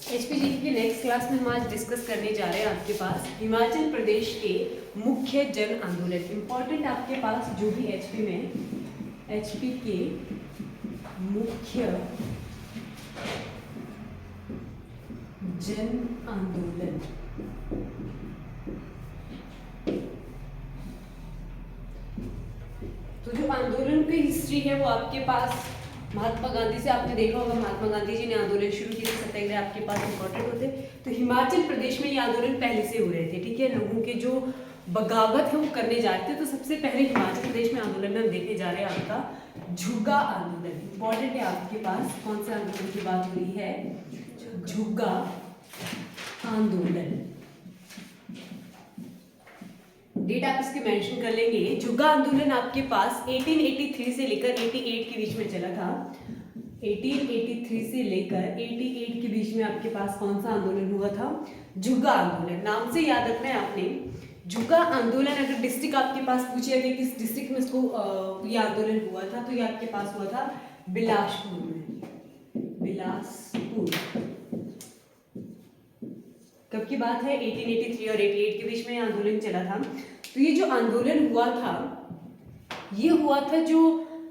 एचपीजीके की next class में हम आज डिस्कस करने जा रहे हैं आपके पास हिमाचल प्रदेश के मुख्य जन आंदोलन। इंपॉर्टेंट आपके पास जो भी एचपी के मुख्य जन आंदोलन। तो जो आंदोलन की हिस्ट्री है वो आपके पास महात्मा गांधी से आपने देखा होगा, महात्मा गांधी जी ने आंदोलन शुरू किए थे, सत्याग्रह आपके पास इंपॉर्टेंट होते। तो हिमाचल प्रदेश में ये आंदोलन पहले से हो रहे थे, ठीक है। लोगों के जो बगावत है वो करने जा रहे थे। तो सबसे पहले हिमाचल प्रदेश में आंदोलन में हम देखने जा रहे हैं आपका झुग्गा आंदोलन। इंपॉर्टेंट है आपके पास, कौन से आंदोलन की बात हो रही है? झुग्गा आंदोलन। डेट आप इसकी मेंशन कर लेंगे। झुग्गा आंदोलन आपके पास 1883 से लेकर 88 के बीच में चला था। 1883 से लेकर 88 के बीच में आपके पास कौन सा आंदोलन हुआ था? झुग्गा आंदोलन। नाम से याद रखना है आपने, झुग्गा आंदोलन। अगर डिस्ट्रिक्ट आपके पास पूछिए कि किस डिस्ट्रिक्ट में इसको ये आंदोलन हुआ था, तो ये आपके पास हुआ था बिलासपुर में। बिलासपुर। कब की बात है? 1883 और 88 के बीच में आंदोलन चला था। तो ये जो आंदोलन हुआ था, ये हुआ था जो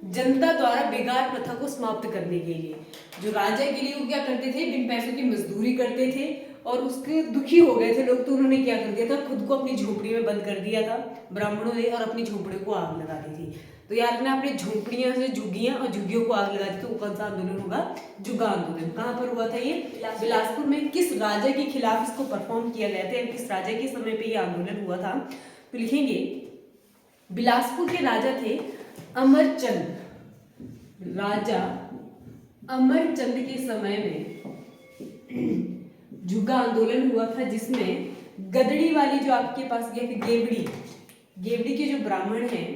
जनता द्वारा बेगार प्रथा को समाप्त करने के लिए। जो राजा के लिए वो क्या करते थे? बिन पैसों की मजदूरी करते थे और उसके दुखी हो गए थे लोग, तो उन्होंने क्या कर दिया था? खुद को अपनी झोपड़ी में बंद कर दिया था ब्राह्मणों ने, और अपनी झोपड़ी को आग लगा दी थी। तो यार ने अपनी झोपड़ियां से झुग्गियां और झुग्गियों को आग लगा दी। तो कौन सा आंदोलन होगा? झुग्गा आंदोलन। कहाँ पर हुआ था ये? बिलासपुर में। किस राजा के खिलाफ इसको परफॉर्म किया गया था, किस राजा के समय पे ये आंदोलन हुआ था? तो लिखेंगे बिलासपुर के राजा थे अमरचंद। राजा अमरचंद के समय में झुग्गा आंदोलन हुआ था, जिसमें गदड़ी वाली जो आपके पास गेवड़ी के जो ब्राह्मण हैं,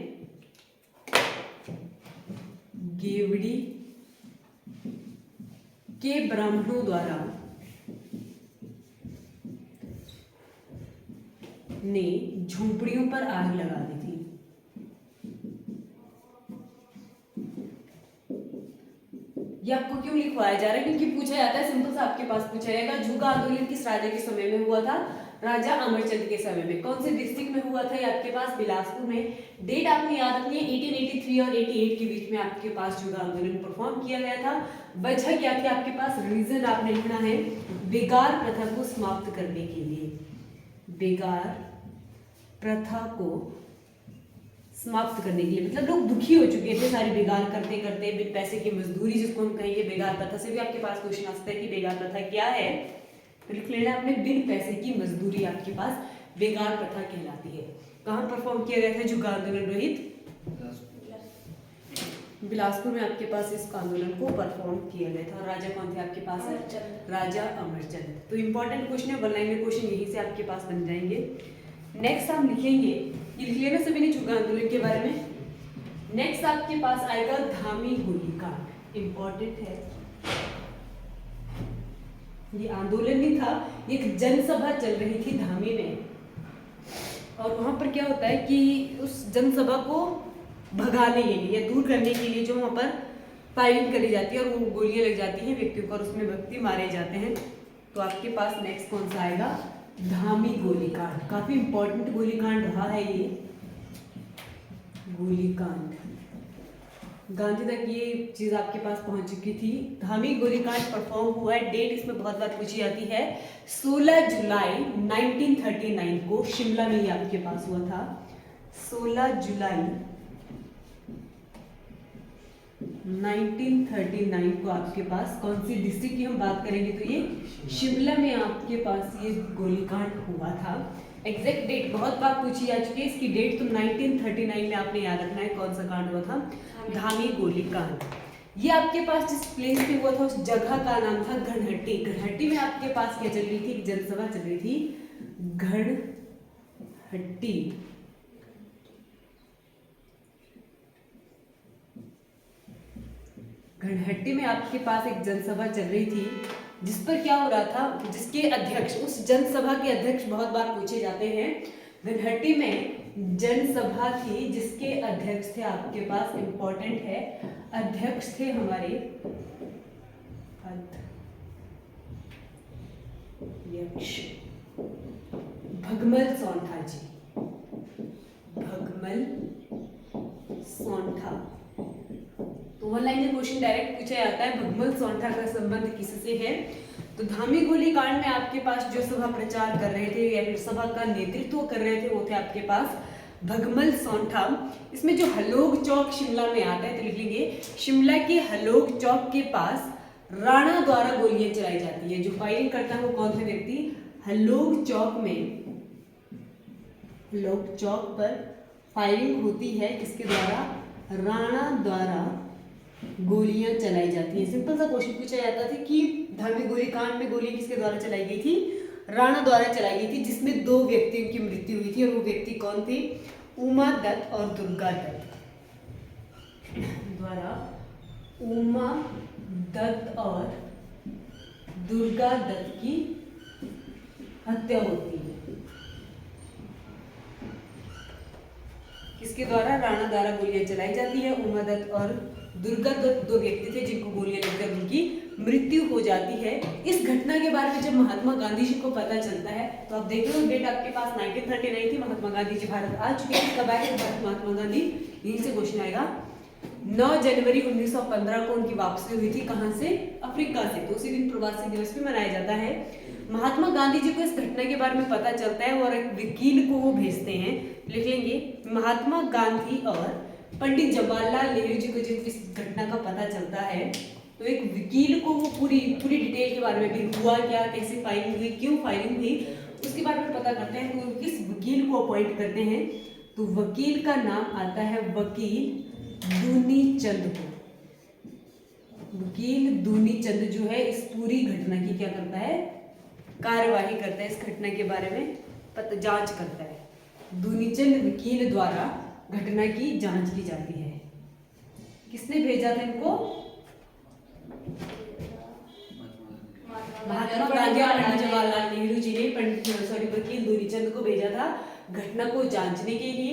गेवड़ी के ब्राह्मणों द्वारा ने झोंपड़ियों पर आग लगा दी थी। ये आपको क्यों लिखवाया जा रहा है? क्योंकि पूछा जाता है, सिंपल सा आपके पास पूछा जाएगा झुग्गा आंदोलन किस राजा के समय में हुआ था? राजा अमरचंद के समय में। कौन से डिस्ट्रिक्ट में हुआ था? ये आपके पास बिलासपुर में। डेट आपने याद रखनी है, 1883 और 88 के बीच में आपके पास झुग्गा आंदोलन परफॉर्म किया गया था। वजह क्या थी आपके पास? रीजन आपने लिखना है बेगार प्रथा को समाप्त करने के लिए। बेगार प्रथा को समाप्त करने के लिए, मतलब लोग दुखी हो चुके थे सारी बेगार करते करते, बिन पैसे की मजदूरी जिसको हम कहेंगे। बेगार प्रथा से भी आपके पास क्वेश्चन आ सकता है कि बेगार प्रथा क्या है, तो लिख लेना आपने बिन पैसे की मजदूरी आपके पास बेगार प्रथा कहलाती है। कहाँ परफॉर्म किया गया था झुग्गा आंदोलन रोहित? बिलासपुर में आपके पास इस आंदोलन को परफॉर्म किया गया था। और राजा कौन थे आपके पास? राजा अमरचंद। तो इंपॉर्टेंट क्वेश्चन है, वन लाइनर क्वेश्चन यहीं से आपके पास बन जाएंगे। नेक्स्ट हम लिखेंगे, ये लिख लेना सभी ने झुग्गा आंदोलन के बारे में। नेक्स्ट आपके पास आएगा धामी गोलीकांड। इंपॉर्टेंट है, ये आंदोलन नहीं था, एक जनसभा चल रही थी धामी में। और वहां पर क्या होता है कि उस जनसभा को भगाने के लिए या दूर करने के लिए जो वहां पर फायरिंग करी जाती है और वो गोलियां लग जाती हैं व्यक्तियों को और उसमें व्यक्ति मारे जाते हैं। तो आपके पास नेक्स्ट कौन सा आएगा? धामी गोलीकांड। काफी इंपॉर्टेंट गोलीकांड रहा है ये गोलीकांड। गांधी तक ये चीज आपके पास पहुंच चुकी थी। धामी गोलीकांड परफॉर्म हुआ है। डेट इसमें बहुत बार पूछी जाती है, 16 जुलाई 1939 को शिमला में ये आपके पास हुआ था। 16 जुलाई 1939 को आपके पास कौन सी डिस्ट्रिक्ट की हम बात करेंगे तो ये शिमला में आपके पास ये गोलीकांड हुआ था। एग्जैक्ट डेट बहुत बार पूछी जा चुकी है, इसकी डेट तो 1939 में आपने याद रखना है। कौन सा कांड हुआ था? धामी गोलीकांड। ये आपके पास जिस प्लेस पे हुआ था उस जगह का नाम था घनहट्टी। घनहट्टी में आपके पास क्या चल रही थी? जनसभा चल रही थी घनहट्टी। घनहट्टी में आपके पास एक जनसभा चल रही थी, जिस पर क्या हो रहा था, जिसके अध्यक्ष, उस जनसभा के अध्यक्ष बहुत बार पूछे जाते हैं। घनहट्टी में जनसभा थी जिसके अध्यक्ष थे आपके पास, इंपॉर्टेंट है, अध्यक्ष थे हमारे भगमल सौंठा जी, भगमल सौंठा। तो वन लाइन क्वेश्चन डायरेक्ट पूछा जाता है भगमल सौंठा का संबंध किससे है। तो धामी गोली कांड में आपके पास जो सभा प्रचार कर रहे थे या फिर सभा का नेतृत्व कर रहे थे वो थे आपके पास भगमल सौंठा। इसमें जो हलोग चौक शिमला में आता है तो लिख लेंगे शिमला के हलोग चौक के पास राणा द्वारा गोलियां चलाई जाती है। जो फायरिंग करता है वो कौन थे व्यक्ति, हलोग चौक में, हलोग चौक पर फायरिंग होती है किसके द्वारा, राणा द्वारा गोलियां चलाई जाती है। सिंपल सा क्वेश्चन पूछा जाता था कि धामी गोली कांड में गोलियां किसके द्वारा चलाई गई थी, राणा द्वारा चलाई गई थी, जिसमें 2 व्यक्तियों की मृत्यु हुई थी और वो व्यक्ति कौन थे, उमा दत्त और दुर्गा दत्त द्वारा उमा दत्त और दुर्गा दत्त की हत्या होती है। किसके द्वारा, राणा द्वारा गोलियां चलाई जाती है, उमा दत्त और दुर्गा दत्त 2 व्यक्ति थे जिनको गोलियां लगकर उनकी मृत्यु हो जाती है। इस घटना के बारे में जब महात्मा गांधी जी को पता चलता है तो आप देख लो डेट आपके पास 1939 थी, महात्मा गांधी जी भारत आ चुके हैं। कब आए महात्मा गांधी, यहीं से क्वेश्चन आएगा। 9 जनवरी 1915 को उनकी वापसी हुई थी, कहां से, अफ्रीका से। तो उसी दिन प्रवासी दिवस भी मनाया जाता है। महात्मा गांधी जी को इस घटना के बारे में पता चलता है और एक वकील को वो भेजते हैं, लिख लेंगे महात्मा गांधी और पंडित जवाहरलाल नेहरू जी को जब इस घटना का पता चलता है तो एक वकील को वो पूरी डिटेल के बारे में भी हुआ क्या, कैसे फायरिंग हुई, क्यों फायरिंग हुई, उसके बारे में पता करते हैं। तो किस वकील को अपॉइंट करते हैं, तो वकील का नाम आता है वकील दूनी चंद को। वकील दूनी चंद जो है इस पूरी घटना की क्या करता है, कार्यवाही करता है, इस घटना के बारे में जांच करता है। दूनीचंद वकील द्वारा घटना की जांच की जाती है। किसने भेजा था इनको, महात्मा गांधी और पंडित जवाहरलाल नेहरू जी ने वकील दूनीचंद को भेजा था घटना को जांचने के लिए।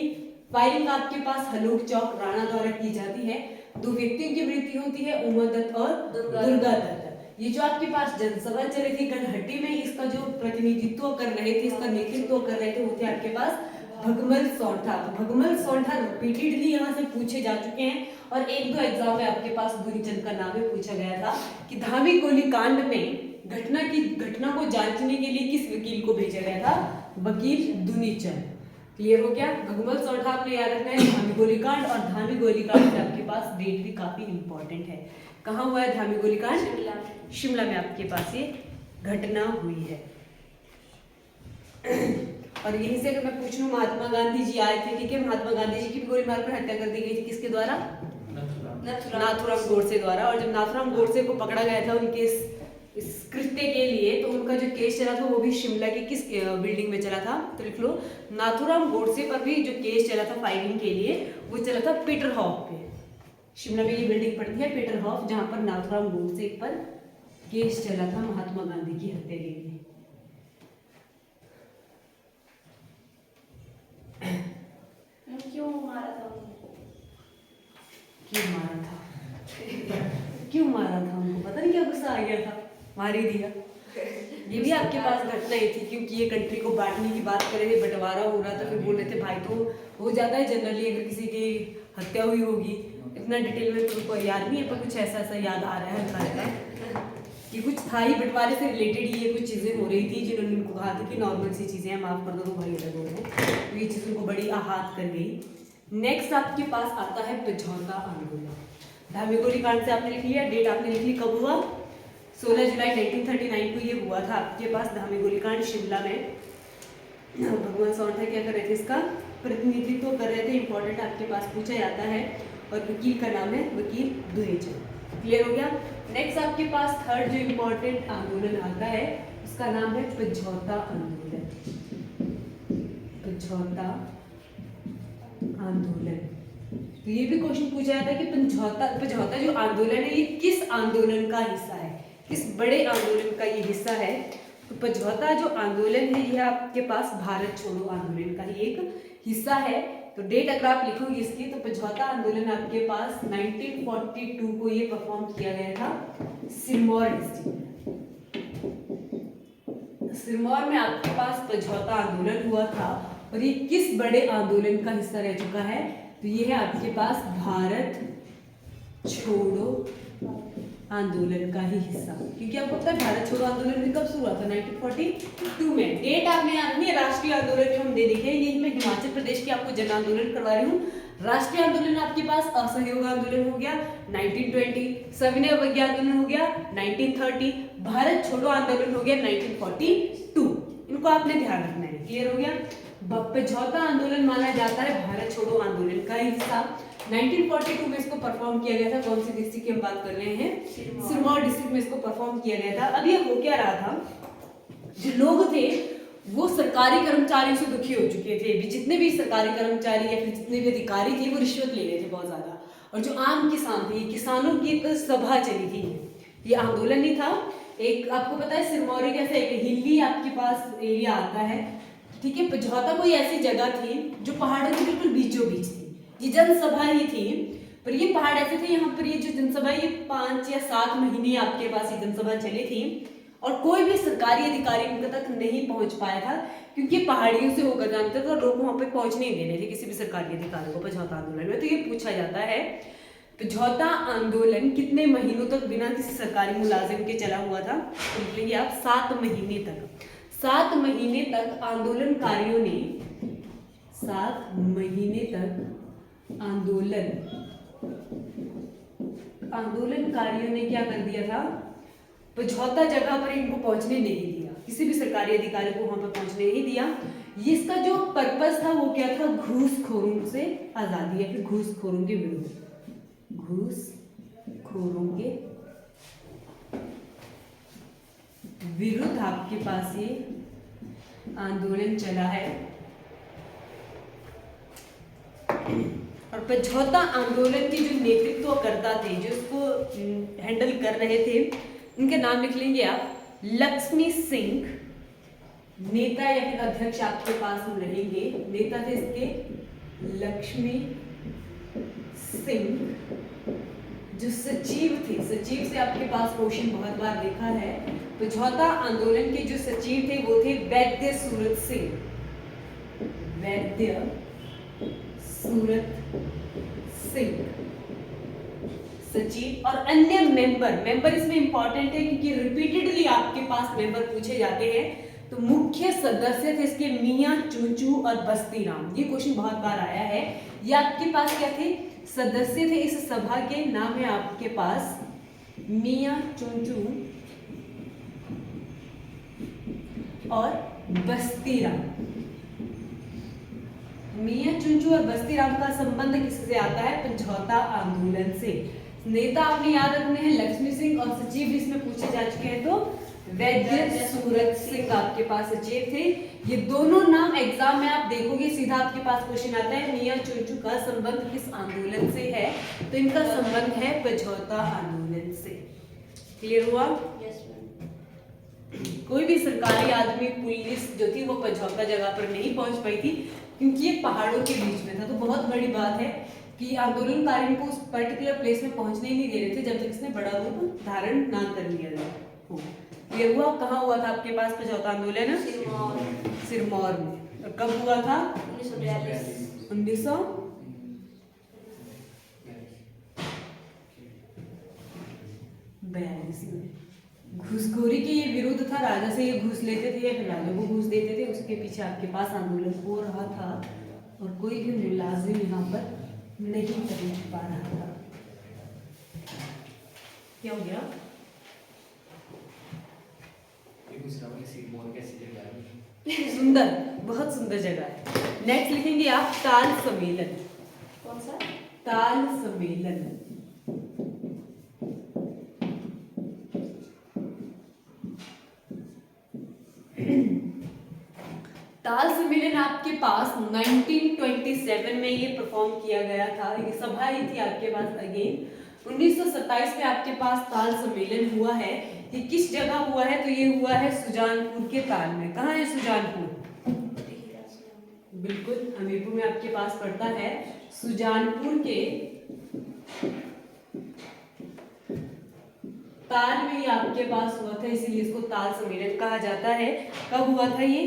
फायरिंग आपके पास हलोग चौक राणा द्वारा की जाती है। 2 व्यक्तियों की मृत्यु होती है, उमा दत्त और दुर्गा दत्त। ये जो आपके पास जनसभा चली थी गनहट्टी में, इसका जो प्रतिनिधित्व कर रहे थे, इसका नेतृत्व कर रहे थे वो थे आपके पास भगमल सौंठा। भगमल सौंठा रिपीटेडली यहाँ से पूछे जा चुके हैं और 1-2 एग्जाम में आपके पास दूनीचंद का नाम भी पूछा गया था कि धामी गोली कांड में घटना को जांचने के लिए किस वकील को भेजा गया था, वकील दूनीचंद। क्लियर हो गया। भगमल सौंठा आपने याद रखना है, धामी गोली कांड। और धामी गोली कांड में आपके पास डेट भी काफी इंपॉर्टेंट है। कहाँ हुआ है धामी गोली कांड, शिमला में आपके पास ये घटना हुई है। और यहीं से अगर मैं पूछ लूं महात्मा गांधी जी आए थे, ठीक है, महात्मा गांधी जी की भी गोली मारकर हत्या कर दी गई थी, किसके द्वारा, नाथूराम गोडसे द्वारा। और जब नाथूराम गोडसे को पकड़ा गया था उनके इस कृत्य के लिए, तो उनका जो केस चला था वो भी शिमला की किस बिल्डिंग में चला था, तो लिख लो नाथूराम गोडसे पर भी जो केस चला था फायरिंग के लिए वो चला था पीटर हॉफ पे। शिमला में ये बिल्डिंग पड़ती है पीटर हॉफ, जहां पर नाथूराम गोडसे पर केस चला था महात्मा गांधी की हत्या के लिए। क्यों मारा था क्यों मारा था उनको, पता नहीं क्या गुस्सा आ गया था, मार ही दिया। ये भी आपके पास घटना ही थी, क्योंकि ये कंट्री को बांटने की बात कर रहे थे, बंटवारा हो रहा था, फिर बोल रहे थे भाई तो हो जाता है जनरली अगर किसी की हत्या हुई होगी, इतना डिटेल में तुमको याद नहीं है, पर कुछ ऐसा याद आ रहा है हल्का कि कुछ था ही, बंटवारे से रिलेटेड ही ये कुछ चीज़ें हो रही थी जिन्होंने उनको कहा था कि नॉर्मल सी चीज़ें हैं, माफ़ कर दो तो भाई अलग हो रहे हैं, तो ये चीज़ उनको बड़ी आहत कर गई। नेक्स्ट आपके पास आता है पिछौता आंदोलन। धामी गोली कांड से आपने लिख लिया, डेट आपने लिख ली, कब हुआ, 16 जुलाई 1939 को ये हुआ था आपके पास धामी गोली कांड शिमला में। भगवान सौंठा क्या कर रहे थे, इसका प्रतिनिधित्व कर रहे थे, इंपॉर्टेंट आपके पास पूछा जाता है। और वकील का नाम है वकील दूनीचंद। क्लियर हो गया। नेक्स्ट आपके पास थर्ड जो इंपॉर्टेंट आंदोलन आता है उसका नाम है पिछौता आंदोलन। पिछौता आंदोलन, तो ये भी क्वेश्चन पूछा जाता है कि पिछौता जो आंदोलन है ये किस आंदोलन का हिस्सा है, किस बड़े आंदोलन का ये हिस्सा है। तो पिछौता जो आंदोलन है ये आपके पास भारत छोड़ो आंदोलन का ही एक हिस्सा है। तो डेट अगर आप लिखोगे इसकी, तो पिछौता आंदोलन आपके पास 1942 को ये परफॉर्म किया गया था सिरमौर डिस्ट्रिक्ट में। सिरमौर में आपके पास समझौता आंदोलन हुआ था और ये किस बड़े आंदोलन का हिस्सा रह चुका है? तो ये है आपके पास भारत छोड़ो आंदोलन का ही हिस्सा, क्योंकि आपको पता है भारत छोड़ो आंदोलन में कब शुरू हुआ था? 1942 में। डेट आपने याद नहीं है? राष्ट्रीय आंदोलन जो हम दे देखे, ये मैं हिमाचल प्रदेश की आपको जन आंदोलन करवा रही हूँ। राष्ट्रीय आंदोलन आपके पास असहयोग आंदोलन हो गया 1920, सविनय अवज्ञा आंदोलन हो गया 1930, भारत छोड़ो आंदोलन हो गया 1942। इनको आपने ध्यान रखना है। क्लियर हो गया? समझौता आंदोलन माना जाता है भारत छोड़ो आंदोलन का हिस्सा। 1942 में इसको परफॉर्म किया गया था। कौन सी डिस्ट्रिक्ट की हम बात कर रहे हैं? सिरमौर डिस्ट्रिक्ट में इसको परफॉर्म किया गया था। अब ये हो क्या रहा था, जो लोग थे वो सरकारी कर्मचारियों से दुखी हो चुके थे। जितने भी सरकारी कर्मचारी या फिर जितने भी अधिकारी थे वो रिश्वत ले रहे थे बहुत ज्यादा। और जो आम किसान थे, किसानों की एक सभा चली थी, ये आंदोलन नहीं था। एक आपको पता है सिरमौर कैसे एक हिली आपके पास एरिया आता है, ठीक है। समझौता कोई ऐसी जगह थी जो पहाड़ों के बिल्कुल बीचों बीच थी। ये जनसभा ही थी, पर ये पहाड़ ऐसे थे, यहाँ पर ये जो जनसभा ये 5 या 7 महीने आपके पास ये जनसभा चली थी और कोई भी सरकारी अधिकारी उनके तक नहीं पहुंच पाया था, क्योंकि पहाड़ियों से होकर जानते थे और लोग वहां पे पहुंच नहीं दे रहे थे किसी भी सरकारी अधिकारी को समझौता आंदोलन में। तो ये पूछा जाता है समझौता आंदोलन कितने महीनों तक बिना किसी सरकारी मुलाजिम के चला हुआ था? तो निकलेंगे आप 7 महीने तक। 7 महीने तक आंदोलनकारियों ने 7 महीने तक आंदोलनकारियों ने क्या कर दिया था? समझौता जगह पर इनको पहुंचने नहीं दिया, किसी भी सरकारी अधिकारी को वहां पर पहुंचने नहीं दिया। इसका जो पर्पस था वो क्या था? घूसखोरों से आजादी या फिर घूसखोरों के विरुद्ध, घूसखोरों के विरुद्ध आपके पास ये आंदोलन चला है। और समझौता आंदोलन के जो नेतृत्वकर्ता थे, जो इसको हैंडल कर रहे थे, उनके नाम लिख लेंगे आप। लक्ष्मी सिंह नेता या फिर अध्यक्ष आपके पास हम रहेंगे। नेता थे इसके लक्ष्मी सिंह। जो सचिव थे, सचिव से आपके पास क्वेश्चन बहुत बार देखा है। समझौता आंदोलन के जो सचिव थे वो थे वैद्य सूरत सिंह, वैद्य सूरत सिंह सचिव। और अन्य मेंबर इसमें इंपॉर्टेंट है क्योंकि रिपीटेडली आपके पास मेंबर पूछे जाते हैं। तो मुख्य सदस्य थे इसके मियां चूंचू और बस्ती राम। ये क्वेश्चन बहुत बार आया है। ये आपके पास क्या थे? सदस्य थे इस सभा के। नाम है आपके पास मियां चूंचू और बस्ती राम। मियां चुंचू और बस्ती राम का संबंध किससे आता है? समझौता आंदोलन से। नेता आपने याद रखने हैं लक्ष्मी सिंह और सचिव भी इसमें पूछे जा चुके हैं। तो वैद्य सूरत सिंह आपके पास सचिव थे। ये दोनों नाम एग्जाम में आप देखोगे सीधा आपके पास क्वेश्चन आता है मियां चुंचू का संबंध किस आंदोलन से है? तो इनका संबंध है समझौता आंदोलन से। क्लियर हुआ? Yes ma'am. कोई भी सरकारी आदमी, पुलिस जो थी वो समझौता जगह पर नहीं पहुंच पाई थी क्योंकि ये पहाड़ों के बीच में था। तो बहुत बड़ी बात है कि आंदोलनकारियों को उस पर्टिकुलर प्लेस में पहुंचने ही नहीं दे रहे थे जब तक इसने बड़ा रूप धारण ना कर लिया जाए। ये हुआ कहाँ हुआ था आपके पास समझौता आंदोलन? सिरमौर में। और कब हुआ था? 1942 में। घूसखोरी के ये विरुद्ध था। राजा से ये घूस लेते थे या फिर राजा को घूस देते थे, उसके पीछे आपके पास आंदोलन हो रहा था और कोई भी मुलाजिम यहाँ पर नहीं कर पा रहा था। क्या हो गया? सुंदर, बहुत सुंदर जगह है। नेक्स्ट लिखेंगे आप ताल सम्मेलन। कौन सा? ताल सम्मेलन। ताल सम्मेलन आपके पास 1927 में ये परफॉर्म किया गया था। ये सभा ही थी आपके पास। अगेन 1927 में आपके पास ताल सम्मेलन हुआ है। ये किस जगह हुआ है? तो ये हुआ है सुजानपुर के ताल में। कहाँ है सुजानपुर? बिल्कुल हमीरपुर में आपके पास पड़ता है। सुजानपुर के ताल में ही आपके पास हुआ था, इसीलिए इसको ताल सम्मेलन कहा जाता है। कब हुआ था ये?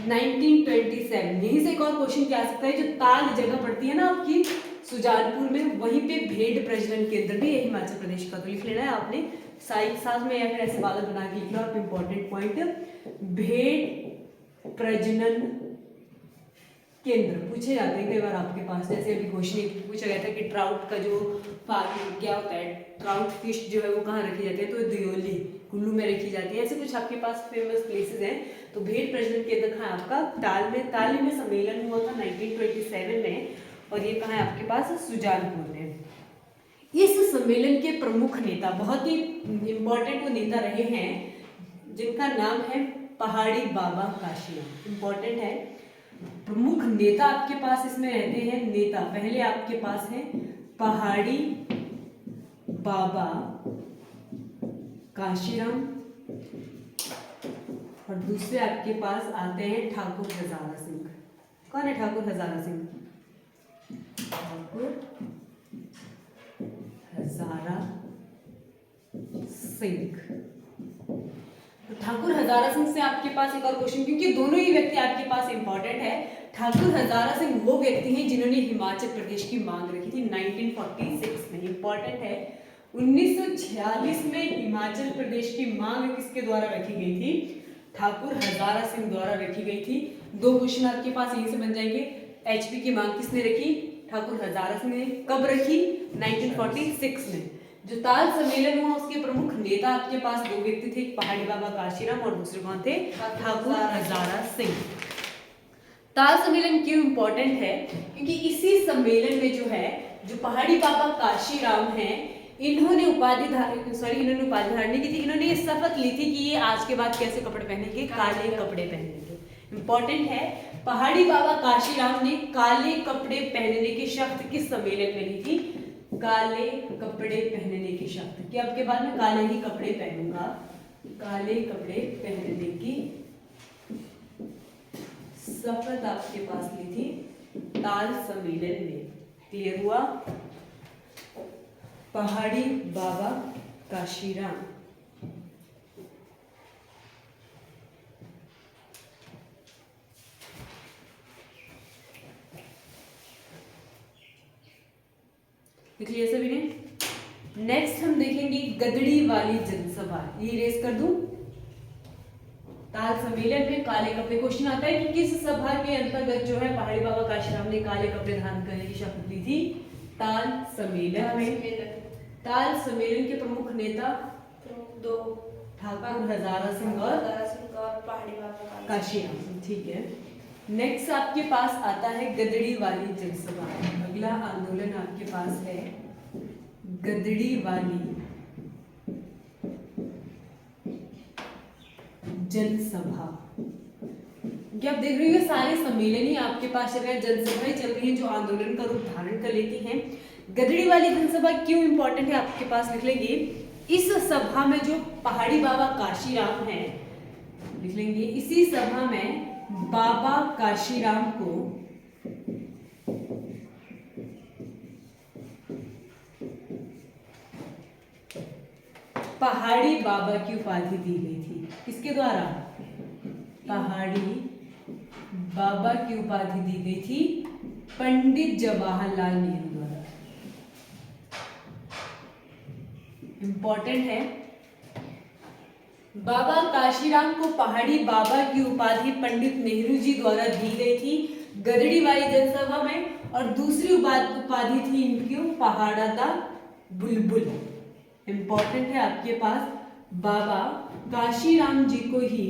1927। यहीं से एक और क्वेश्चन क्या आ सकता है, जो ताल जगह पड़ती है ना आपकी सुजानपुर में, वहीं पे भेड़ प्रजनन केंद्र भी है हिमाचल प्रदेश का। तो लिख लेना है आपने साथ में, या फिर ऐसे बादल बना के लिख लो आप इंपॉर्टेंट पॉइंट। भेड़ प्रजनन केंद्र पूछे जाते हैं कई बार आपके पास, जैसे अभी क्वेश्चन एक पूछा गया था कि ट्राउट का जो फार्म क्या होता है, ट्राउट फिश जो है वो कहाँ रखी जाती है, तो दियोली कुल्लू में रखी जाती है। ऐसे कुछ आपके पास फेमस प्लेसेस हैं। तो भेड़ प्रजनन केंद्र कहाँ है आपका? ताल में। ताल में सम्मेलन हुआ था 1927 में, और ये कहाँ है आपके पास? सुजानपुर में। इस सम्मेलन के प्रमुख नेता, बहुत ही इंपॉर्टेंट वो नेता रहे हैं, जिनका नाम है पहाड़ी बाबा काशीराम। इंपॉर्टेंट है, प्रमुख नेता आपके पास इसमें रहते हैं। नेता पहले आपके पास है पहाड़ी बाबा काशीराम, और दूसरे आपके पास आते हैं ठाकुर हजारा सिंह। कौन है ठाकुर हजारा सिंह? ठाकुर हजारा सिंह। ठाकुर हजारा सिंह से आपके पास एक और क्वेश्चन, क्योंकि दोनों ही व्यक्ति आपके पास इंपॉर्टेंट है। ठाकुर हजारा सिंह वो व्यक्ति हैं जिन्होंने हिमाचल प्रदेश की मांग रखी थी 1946 में। इंपॉर्टेंट है, 1946 में हिमाचल प्रदेश की मांग किसके द्वारा रखी गई थी? ठाकुर हजारा सिंह द्वारा रखी गई थी। दो क्वेश्चन आपके पास यहीं से बन जाएंगे। एचपी की मांग किसने रखी? ठाकुर हजारा सिंह ने। कब रखी? 1946 में। जो ताल सम्मेलन हुआ उसके प्रमुख नेता आपके पास दो व्यक्ति थे, एक पहाड़ी बाबा काशीराम और दूसरे कौन थे? ठाकुर हजारा सिंह। ताल सम्मेलन क्यों इंपॉर्टेंट है? क्योंकि इसी सम्मेलन में जो है, जो पहाड़ी बाबा काशीराम हैं, इन्होंने उपाधि धारण नहीं की थी। इन्होंने ये शपथ ली थी कि ये आज के बाद कैसे कपड़े पहनेंगे? काले कपड़े पहनेंगे। इंपॉर्टेंट है, पहाड़ी बाबा काशीराम ने काले कपड़े पहनने की शपथ किस सम्मेलन में ली थी? काले कपड़े पहनने की शपथ, कि अब के बाद मैं काले ही कपड़े पहनूंगा। काले कपड़े पहनने की शपथ आपके पास ली थी ताल सम्मेलन में। क्लियर हुआ? पहाड़ी बाबा काशीराम। देख लिया सभी ने। नेक्स्ट हम देखेंगे गदड़ी वाली जनसभा। ये रेस कर दूं। ताल सम्मेलन में काले कपड़े, क्वेश्चन आता है कि किस सभा के अंतर्गत जो है पहाड़ी बाबा काशीराम ने काले कपड़े धारण करने की शपथ ली थी? ताल सम्मेलन में। ताल सम्मेलन के प्रमुख नेता दो, ठाकुर हजारा सिंह और पहाड़ी बाबा काशीराम। ठीक है। नेक्स्ट आपके पास आता है गदड़ी वाली जनसभा। अगला आंदोलन आपके पास है गदड़ी वाली जनसभा। क्या आप देख रहे हो, सारे सम्मेलन ही आपके पास चल रहे हैं, जनसभाएं चल रही हैं जो आंदोलन का रूप धारण कर लेती हैं। गदड़ी वाली जनसभा क्यों इंपॉर्टेंट है आपके पास लिख लेंगे। इस सभा में जो पहाड़ी बाबा काशीराम हैं, लिख लेंगे, इसी सभा में बाबा काशीराम को पहाड़ी बाबा की उपाधि दी गई थी। किसके द्वारा? पहाड़ी बाबा की उपाधि दी गई थी पंडित जवाहरलाल नेहरू द्वारा। इंपॉर्टेंट है, बाबा काशीराम को पहाड़ी बाबा की उपाधि पंडित नेहरू जी द्वारा दी गई थी गदड़ी वाली जनसभा में, और दूसरी उपाधि थी इनकी पहाड़ा दा बुलबुल। इंपॉर्टेंट है आपके पास, बाबा काशीराम जी को ही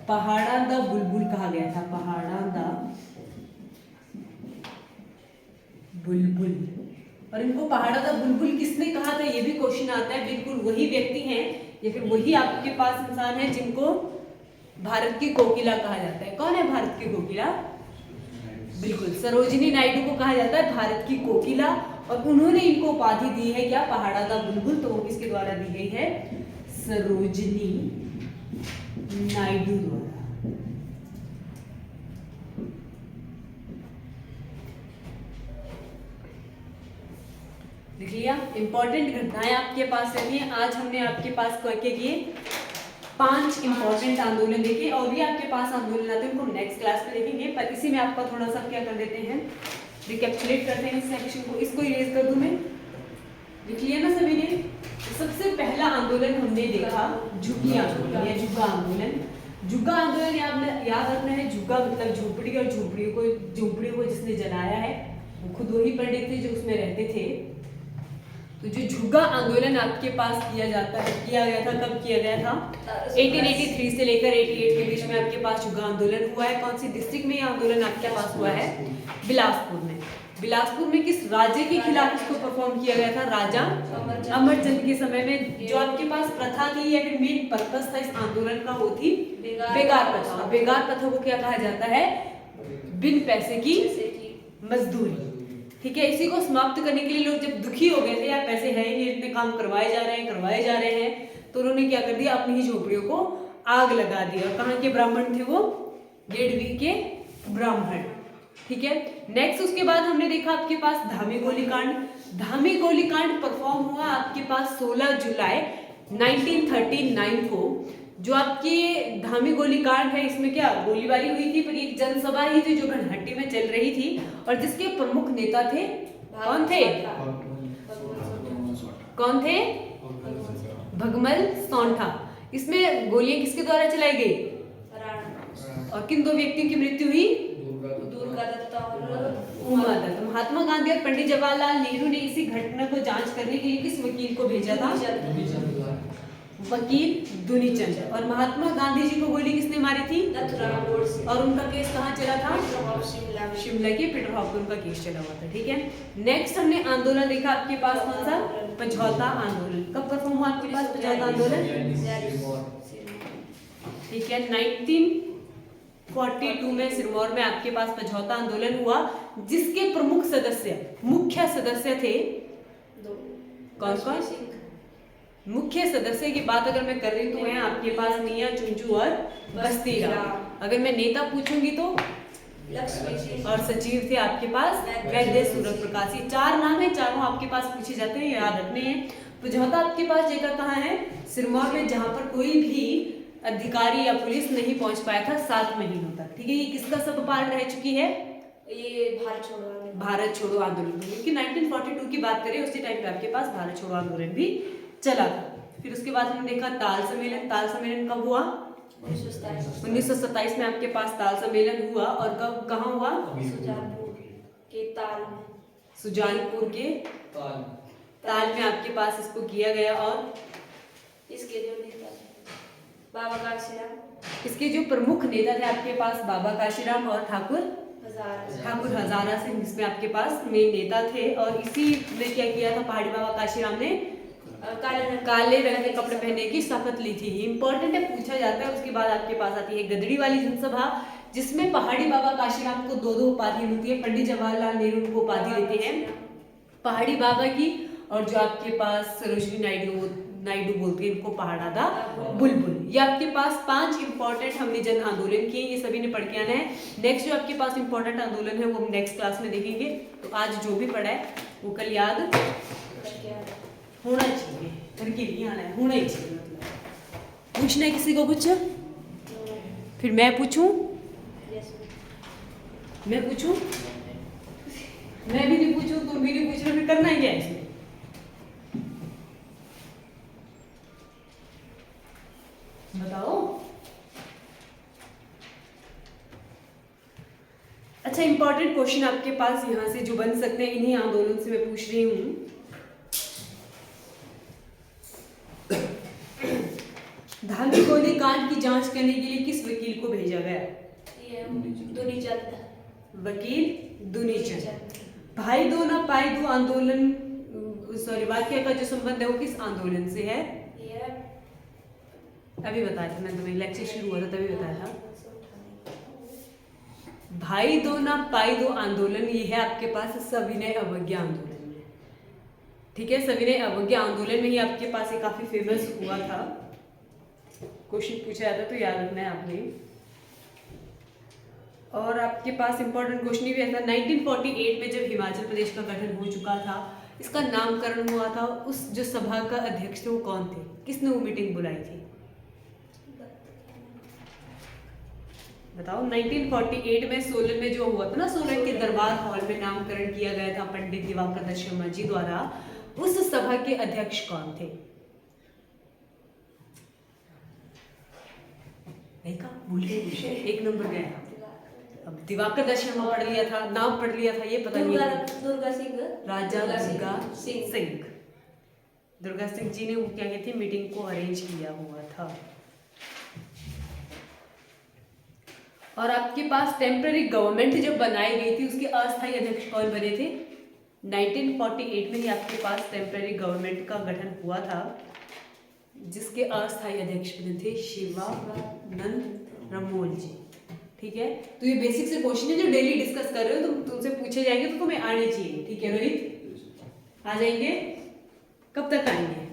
पहाड़ा दा बुलबुल कहा गया था। पहाड़ा दा बुलबुल। और इनको पहाड़ा दा बुलबुल किसने कहा था, ये भी क्वेश्चन आता है। बिल्कुल वही व्यक्ति हैं या फिर वही आपके पास इंसान है जिनको भारत की कोकिला कहा जाता है। कौन है भारत की कोकिला? बिल्कुल सरोजिनी नायडू को कहा जाता है भारत की कोकिला, और उन्होंने इनको उपाधि दी है क्या? पहाड़ा दा बुलबुल। तो वो किसके द्वारा दी गई है? सरोजिनी नायडू द्वारा। देखिए लिया। इंपॉर्टेंट घटनाएं आपके पास रहती हैं। आज हमने आपके पास क्या किए, 5 इंपॉर्टेंट आंदोलन देखे, और भी आपके पास आंदोलन आते हैं उनको नेक्स्ट क्लास में देखेंगे, पर इसी में आपका थोड़ा सा क्या कर देते हैं, रिकैप्चुलेट करते हैं इस सेक्शन को। इसको इरेज कर दूं मैं, लिख लिया ना सभी ने। सबसे पहला आंदोलन हमने देखा झुग्गी आंदोलन या झुग्गा आंदोलन। झुग्गा आंदोलन याद रखना है, झुग्गा मतलब झोपड़ी, और झोपड़ियों को जिसने जलाया है वो खुद वही पंडित थे जो उसमें रहते थे। तो जो झुग्गा आंदोलन आपके पास किया गया था, कब किया गया था, 1883 से लेकर 88 के बीच में आपके पास झुग्गा आंदोलन हुआ है। कौन सी डिस्ट्रिक्ट में ये आंदोलन आपके पास हुआ है, बिलासपुर में। बिलासपुर में किस राजे के खिलाफ इसको परफॉर्म किया गया था, राजा अमरचंद के समय में। जो आपके पास प्रथा थी या फिर मेन पर्पस था इस आंदोलन का, वो थी बेगार प्रथा। बेगार प्रथा को क्या कहा जाता है, बिन पैसे की मजदूरी। ठीक है, इसी को समाप्त करने के लिए लोग जब दुखी हो गए थे, यार पैसे है ही नहीं, इतने काम करवाए जा रहे हैं, तो उन्होंने क्या कर दिया, अपनी ही झोपड़ियों को आग लगा दिया। और कहाँ के ब्राह्मण थे वो, गेडवी के ब्राह्मण। ठीक है, नेक्स्ट उसके बाद हमने देखा आपके पास धामी गोलीकांड। धामी गोलीकांड परफॉर्म हुआ आपके पास 16 जुलाई 1939 को। जो आपकी धामी गोलीकांड है, इसमें क्या गोलीबारी हुई थी, पर एक जनसभा ही थी जो घनहट्टी में चल रही थी, और जिसके प्रमुख नेता थे, कौन थे, भगमल सोंठा। इसमें गोलियां किसके द्वारा चलाई गई, और किन 2 व्यक्तियों की मृत्यु हुई, उमा दत्त। महात्मा गांधी और पंडित जवाहरलाल नेहरू ने इसी घटना को जांच करने के लिए किस वकील को भेजा था, वकील दुनीचंद। और महात्मा गांधी जी को गोली किसने मारी थी, और उनका केस कहाँ चला था, शिमला के पीटरहॉफ पे उनका केस चला हुआ था। ठीक है, नेक्स्ट हमने आंदोलन देखा आपके पास कौन सा, पझौता आंदोलन। कब परफॉर्म हुआ आपके पास पझौता आंदोलन, ठीक है, 1942 में सिरमौर में आपके पास पझौता आंदोलन हुआ, जिसके प्रमुख मुख्य सदस्य थे कौन। मुख्य सदस्य की बात अगर मैं कर रही हूँ तो है आपके पास मियां चुंचू और बस्ती राम। अगर मैं नेता पूछूंगी तो और सचिव थे आपके पास वैद्य सूरत प्रकाश। ये 4 नाम है, चारों आपके पास पूछे जाते हैं, याद रखने हैं। पझौता आपके पास जगह कहाँ है, सिरमौर में, जहां पर कोई भी अधिकारी या पुलिस नहीं पहुंच पाया था 7 महीनों तक। ठीक है, ये किसका सब पार्ट रह चुकी है, ये भारत छोड़ो आंदोलन। क्योंकि 1942 की बात करें उसी टाइम पे आपके पास भारत छोड़ो आंदोलन भी चला था। फिर उसके बाद हमने देखा ताल सम्मेलन। ताल सम्मेलन कब हुआ, 1927 में आपके पास ताल सम्मेलन हुआ, और कब कहाँ हुआ, सुजानपुर के ताल में आपके पास इसको किया गया। और इसके जो नेता बाबा काशीराम, इसके जो प्रमुख नेता थे आपके पास बाबा काशीराम और ठाकुर हजारा सिंह, जिसमें आपके पास मेन नेता थे। और इसी में क्या किया था, पहाड़ी बाबा काशीराम ने काले रंग के कपड़े पहनने की शपथ ली थी। इंपॉर्टेंट है, पूछा जाता है। उसके बाद आपके पास आती है गदड़ी वाली जनसभा, जिसमें पहाड़ी बाबा काशीराम को 2 उपाधि मिलती है। पंडित जवाहरलाल नेहरू को उपाधि देते हैं पहाड़ी बाबा की, और जो आपके पास सरोजिनी नायडू बोलते हैं इनको पहाड़ा दा बुलबुल। ये आपके पास 5 इंपॉर्टेंट हमने जन आंदोलन किए, ये सभी ने पढ़ के आना है। नेक्स्ट जो आपके पास इंपॉर्टेंट आंदोलन है वो हम नेक्स्ट क्लास में देखेंगे। तो आज जो भी पढ़ा है वो कल याद होना चाहिए, करके नहीं आना है, होना ही चाहिए। मतलब पूछना है किसी को कुछ, फिर मैं पूछूं, मैं भी नहीं पूछूं, तुम भी नहीं पूछ रहे, फिर करना ही क्या है इसमें। बताओ। अच्छा, इंपॉर्टेंट क्वेश्चन आपके पास यहाँ से जो बन सकते हैं, इन्हीं आंदोलन से मैं पूछ रही हूँ। धामी गोलीकांड की जांच करने के लिए किस वकील को भेजा गया, वकील दुनीचंद। भाई दो ना पाई दो आंदोलन, सॉरी, वाक्य का जो संबंध है वो किस आंदोलन से है, अभी बताया था मैंने तुम्हें, लेक्चर शुरू हुआ था तभी बताया था। भाई दो ना पाई दो आंदोलन, ये है आपके पास सविनय अवज्ञा आंदोलन में। ठीक है, सविनय अवज्ञा आंदोलन में ही आपके पास ये काफी फेमस हुआ था। क्वेश्चन पूछा जाता तो याद रखना है आपने। और आपके पास इंपॉर्टेंट क्वेश्चन भी ऐसा 1948 में जब हिमाचल प्रदेश का गठन हो चुका था, इसका नामकरण हुआ था, उस जो सभा का अध्यक्ष थे वो कौन थे, किसने वो मीटिंग बुलाई थी? बताओ। 1948 में सोलन में जो हुआ था ना, सोलन के दरबार हॉल में नामकरण किया गया था पंडित दिवाकर दत्त शर्मा जी द्वारा। उस सभा के अध्यक्ष कौन थे? देखा, भूल गए, एक नंबर गया। अब दिवाकर दत्त शर्मा पढ़ लिया था, नाम पढ़ लिया था, ये पता नहीं। दुर्गा सिंह, राजा दुर्गा सिंह। सिंह, दुर्गा सिंह जी ने वो क्या कहते हैं, मीटिंग को अरेंज किया हुआ था। और आपके पास टेम्पररी गवर्नमेंट जब बनाई गई थी, उसके अस्थायी अध्यक्ष कौन बने थे? 1948 में ही आपके पास टेम्पररी गवर्नमेंट का गठन हुआ था, जिसके अस्थायी अध्यक्ष बने थे शिवानंद रमोल जी। ठीक है, तो ये बेसिक से क्वेश्चन है जो डेली डिस्कस कर रहे हो, तुमसे पूछे जाएंगे तो तुम्हें आने चाहिए। ठीक है रोहित, आ जाएंगे? कब तक आएंगे?